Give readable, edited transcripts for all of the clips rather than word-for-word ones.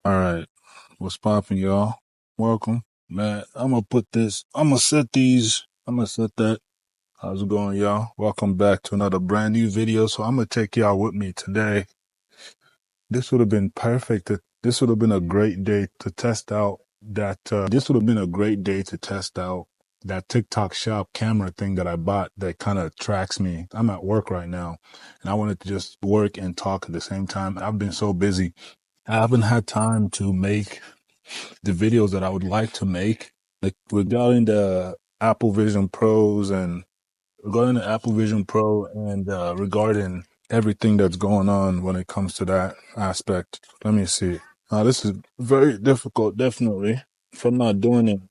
All right. What's poppin', y'all? Welcome. Man, I'm gonna set that. How's it going, y'all? Welcome back to another brand new video. So I'm gonna take y'all with me today. This would have been perfect. This would have been a great day to test out this would have been a great day to test out that TikTok shop camera thing that I bought that kind of tracks me. I'm at work right now and I wanted to just work and talk at the same time. I've been so busy. I haven't had time to make the videos that I would like to make, like regarding the Apple Vision Pros and regarding everything that's going on when it comes to that aspect. Let me see. This is very difficult, definitely. If I'm not doing it,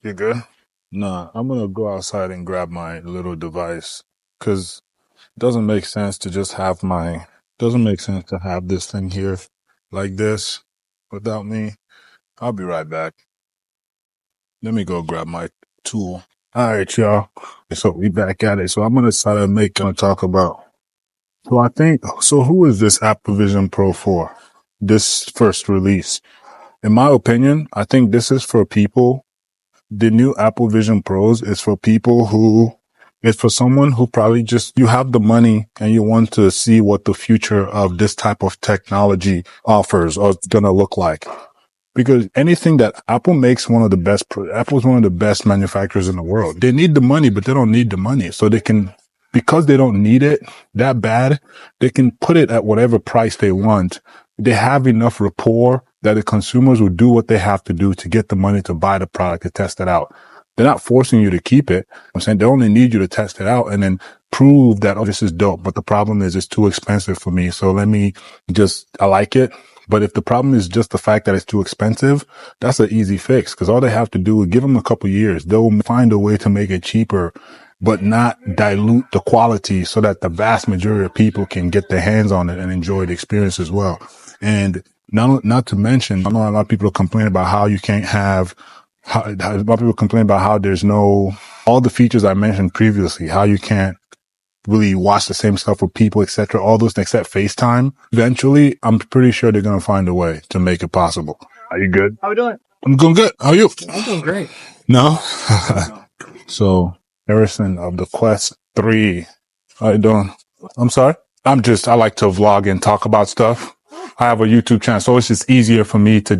you good? Nah, I'm gonna go outside and grab my little device because it doesn't make sense to just have doesn't make sense to have this thing here like this without me. I'll be right back. Let me go grab my tool. All right, y'all. So we back at it. So I'm gonna talk about. So who is this Apple Vision Pro for? This first release. In my opinion, I think this is for people. The new Apple Vision Pros is for people who, it's for someone who probably just, you have the money and you want to see what the future of this type of technology offers or it's gonna look like. Because anything that Apple makes Apple's one of the best manufacturers in the world. They need the money, but they don't need the money. So because they don't need it that bad, they can put it at whatever price they want. They have enough rapport that the consumers will do what they have to do to get the money to buy the product, to test it out. They're not forcing you to keep it. I'm saying they only need you to test it out and then prove that, oh, this is dope. But the problem is it's too expensive for me. So I like it. But if the problem is just the fact that it's too expensive, that's an easy fix because all they have to do is give them a couple years. They'll find a way to make it cheaper, but not dilute the quality so that the vast majority of people can get their hands on it and enjoy the experience as well. And not to mention, I know a lot of people complain about how you can't have, a lot of people complain about how there's no, all the features I mentioned previously, how you can't really watch the same stuff with people, etc. All those except FaceTime. Eventually, I'm pretty sure they're gonna find a way to make it possible. Are you good? How we doing? I'm doing good. How are you? I'm doing great. No? So, Harrison of the Quest 3. How you doing? I'm sorry? I like to vlog and talk about stuff. I have a YouTube channel, so it's just easier for me to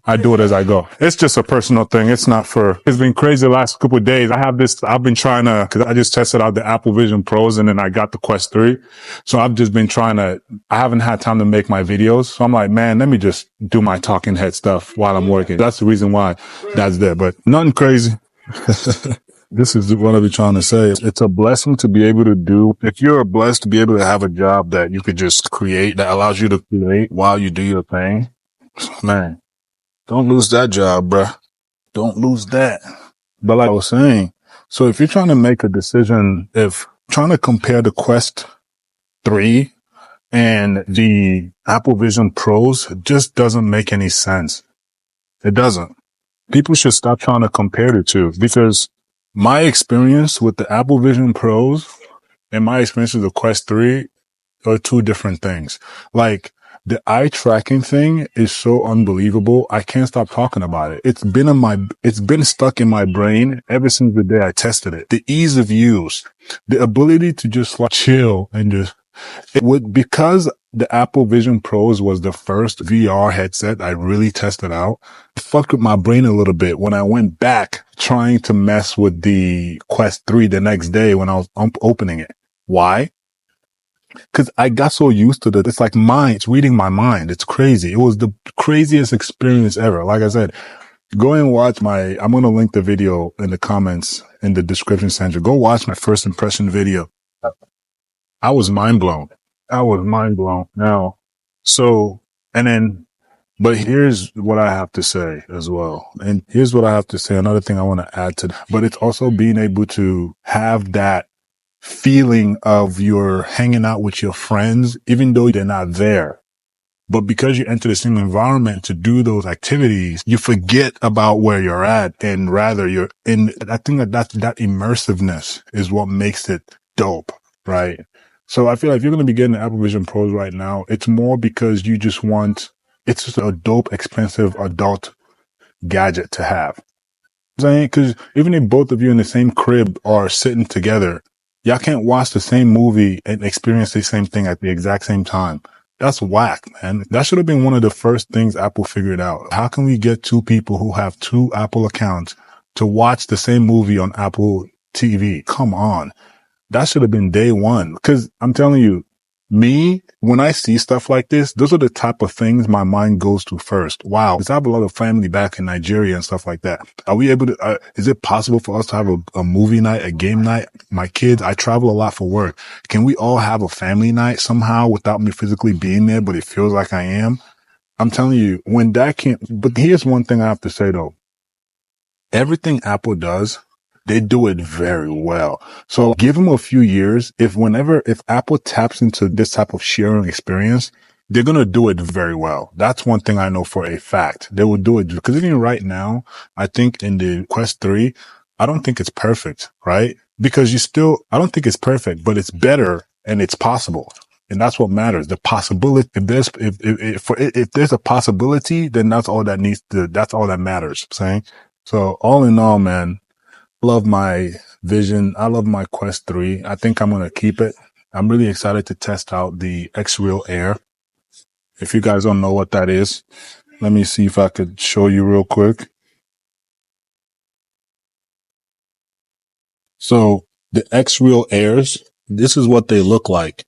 I do it as I go. It's just a personal thing. It's been crazy the last couple of days. I've been trying to, cause I just tested out the Apple Vision Pros and then I got the Quest 3. So I've just been I haven't had time to make my videos. So I'm like, man, let me just do my talking head stuff while I'm working. That's the reason why that's there, but nothing crazy. This is what I'm trying to say. It's a blessing to be able to do. If you're blessed to be able to have a job that you could just create, that allows you to create while you do your thing, man, don't lose that job, bruh. Don't lose that. But like I was saying, so if you're trying to make a decision, if trying to compare the Quest 3 and the Apple Vision Pros, it just doesn't make any sense. It doesn't. People should stop trying to compare the two because my experience with the Apple Vision Pros and my experience with the Quest 3 are two different things. Like the eye tracking thing is so unbelievable. I can't stop talking about it. It's been stuck in my brain ever since the day I tested it. The ease of use, the ability to just like chill and because the Apple Vision Pros was the first VR headset I really tested out, it fucked with my brain a little bit when I went back trying to mess with the Quest 3 the next day when I was opening it. Why? Because I got so used to it. It's like it's reading my mind. It's crazy. It was the craziest experience ever. Like I said, go and watch I'm going to link the video in the comments in the description section. Go watch my first impression video. I was mind blown. Now, but here's what I have to say as well. And here's what I have to say. Another thing I want to add to that, but it's also being able to have that feeling of you're hanging out with your friends, even though they're not there. But because you enter the same environment to do those activities, you forget about where you're at and rather you're in. I think that immersiveness is what makes it dope, right? So I feel like if you're going to be getting the Apple Vision Pros right now, it's more because you just want It's just a dope, expensive adult gadget to have. Saying, because even if both of you in the same crib are sitting together, y'all can't watch the same movie and experience the same thing at the exact same time. That's whack, man. That should have been one of the first things Apple figured out. How can we get two people who have two Apple accounts to watch the same movie on Apple TV? Come on. That should have been day one. Because I'm telling you, me, when I see stuff like this, those are the type of things my mind goes to first. Wow. Because I have a lot of family back in Nigeria and stuff like that. Are we able to, is it possible for us to have a movie night, a game night? My kids, I travel a lot for work. Can we all have a family night somehow without me physically being there, but it feels like I am? I'm telling you, when that can't, but here's one thing I have to say though. Everything Apple does, they do it very well. So give them a few years. If Apple taps into this type of sharing experience, they're going to do it very well. That's one thing I know for a fact. They will do it because even right now, I think in the Quest 3, I don't think it's perfect, right? Because I don't think it's perfect, but it's better and it's possible. And that's what matters. The possibility, if there's a possibility, then that's all that matters. I'm saying. So all in all, man, love my Vision. I love my Quest 3. I think I'm going to keep it. I'm really excited to test out the X-Real Air. If you guys don't know what that is, let me see if I could show you real quick. So the X-Real Airs, this is what they look like.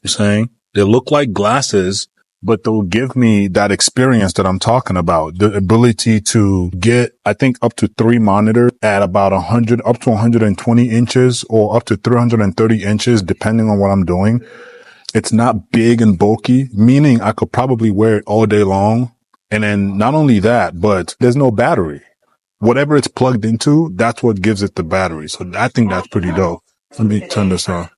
You're saying they look like glasses, but they'll give me that experience that I'm talking about. The ability to get, I think, up to 3 monitors at about 100, up to 120 inches or up to 330 inches, depending on what I'm doing. It's not big and bulky, meaning I could probably wear it all day long. And then not only that, but there's no battery. Whatever it's plugged into, that's what gives it the battery. So I think that's pretty dope. Let me turn this on.